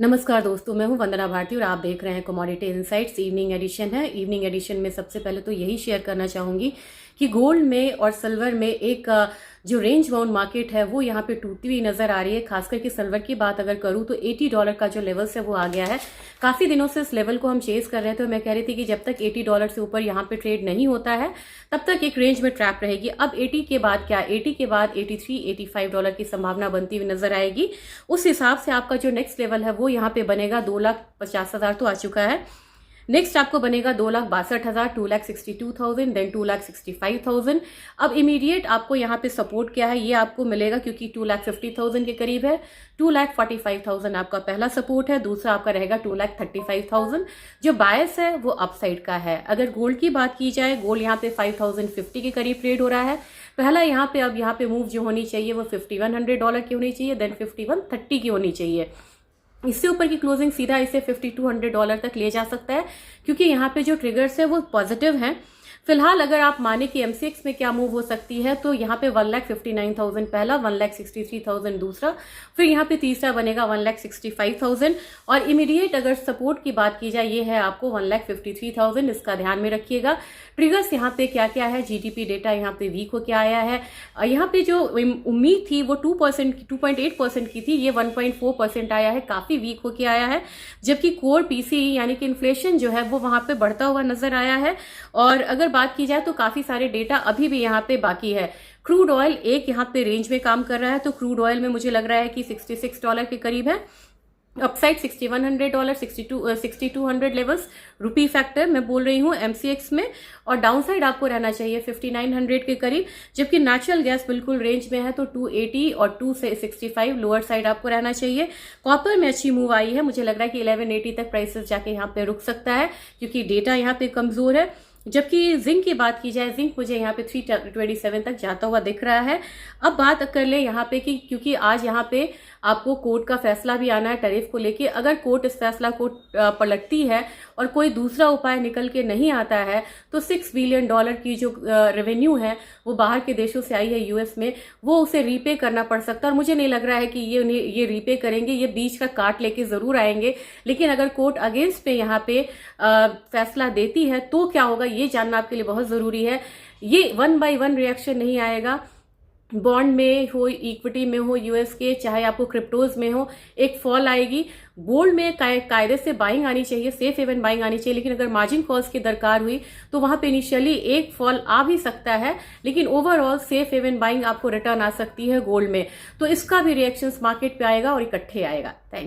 नमस्कार दोस्तों, मैं हूं वंदना भारती और आप देख रहे हैं कमोडिटी इनसाइट्स। इवनिंग एडिशन है। इवनिंग एडिशन में सबसे पहले तो यही शेयर करना चाहूंगी कि गोल्ड में और सिल्वर में एक जो रेंज बाउंड मार्केट है वो यहाँ पे टूटती हुई नजर आ रही है। खासकर कि सिल्वर की बात अगर करूँ तो $80 का जो लेवल है वो आ गया है। काफी दिनों से इस लेवल को हम चेज कर रहे थे। मैं कह रही थी कि जब तक $80 से ऊपर यहाँ पे ट्रेड नहीं होता है तब तक एक रेंज में ट्रैप रहेगी। अब 80 के बाद क्या, 80 के बाद $83-85 की संभावना बनती हुई नजर आएगी। उस हिसाब से आपका जो नेक्स्ट लेवल है वो यहाँ पे बनेगा 2,50,000 तो आ चुका है। नेक्स्ट आपको बनेगा 2,62,000, 2,62,000, देन 2,65,000। अब इमीडिएट आपको यहाँ पे सपोर्ट क्या है ये आपको मिलेगा क्योंकि 2,50,000 के करीब है। 2,45,000 आपका पहला सपोर्ट है, दूसरा आपका रहेगा 2,35,000। जो बायस है वो अपसाइड का है। अगर गोल्ड की बात की जाए, गोल्ड यहाँ पे 5,050 के करीब ट्रेड हो रहा है। पहला यहाँ पे अब यहाँ पे मूव जो होनी चाहिए वो $5,100 की होनी चाहिए, देन 5,130 की होनी चाहिए। इससे ऊपर की क्लोजिंग सीधा इसे $5,200 तक ले जा सकता है क्योंकि यहाँ पे जो ट्रिगर्स है वो पॉजिटिव हैं। फिलहाल अगर आप माने कि एमसीएक्स में क्या मूव हो सकती है तो यहाँ पे 1,59,000 पहला, 1,63,000 दूसरा, फिर यहाँ पे तीसरा बनेगा 1,65,000। और इमीडिएट अगर सपोर्ट की बात की जाए ये है आपको 1,53,000। इसका ध्यान में रखिएगा। ट्रिगर्स यहाँ पे क्या क्या है, जीडीपी डेटा यहाँ पे वीक होके आया है। यहाँ पे जो उम्मीद थी वो 2.8% की थी, ये 1.4% आया है, काफी वीक होके आया है। जबकि कोर पीसी यानी कि इन्फ्लेशन जो है वो वहां पे बढ़ता हुआ नजर आया है। और अगर बात की जाए तो काफी सारे डेटा अभी भी यहाँ पे बाकी है। क्रूड ऑयल एक यहाँ पे रेंज में काम कर रहा है, तो क्रूड ऑयल में मुझे लग रहा है कि $66 के करीब है। अपसाइड $6,100, 6,200 लेवल्स रुपी फैक्टर मैं बोल रही हूँ एमसीएक्स में। और डाउनसाइड आपको रहना चाहिए 5,900 के करीब। जबकि नेचुरल गैस बिल्कुल रेंज में है तो 280 और 265 लोअर साइड आपको रहना चाहिए। कॉपर में अच्छी मूव आई है, मुझे लग रहा है कि 1180 तक प्राइसेस जाके यहाँ पे रुक सकता है क्योंकि डेटा यहाँ पे कमजोर है। जबकि जिंक की बात की जाए, जिंक मुझे यहाँ पे 327 तक जाता हुआ दिख रहा है। अब बात कर ले यहाँ पे कि क्योंकि आज यहाँ पे आपको कोर्ट का फैसला भी आना है टैरिफ को लेके। अगर कोर्ट इस फैसला को पलटती है और कोई दूसरा उपाय निकल के नहीं आता है तो $6 बिलियन की जो रेवेन्यू है वो बाहर के देशों से आई है यूएस में, वो उसे रीपे करना पड़ सकता है। और मुझे नहीं लग रहा है कि ये रीपे करेंगे, ये बीच का काट लेके जरूर आएंगे। लेकिन अगर कोर्ट अगेंस्ट पे यहाँ पे फैसला देती है तो क्या होगा ये जानना आपके लिए बहुत जरूरी है। ये 1 by 1 रिएक्शन नहीं आएगा। बॉन्ड में हो, इक्विटी में हो यूएस के, चाहे आपको क्रिप्टोज में हो, एक फॉल आएगी। गोल्ड में कायदे से बाइंग आनी चाहिए, सेफ हेवन बाइंग आनी चाहिए। लेकिन अगर मार्जिन कॉल्स की दरकार हुई तो वहां पे इनिशियली एक फॉल आ भी सकता है, लेकिन ओवरऑल सेफ हेवन बाइंग आपको रिटर्न आ सकती है गोल्ड में। तो इसका भी रिएक्शंस मार्केट पे आएगा और इकट्ठे आएगा। थैंक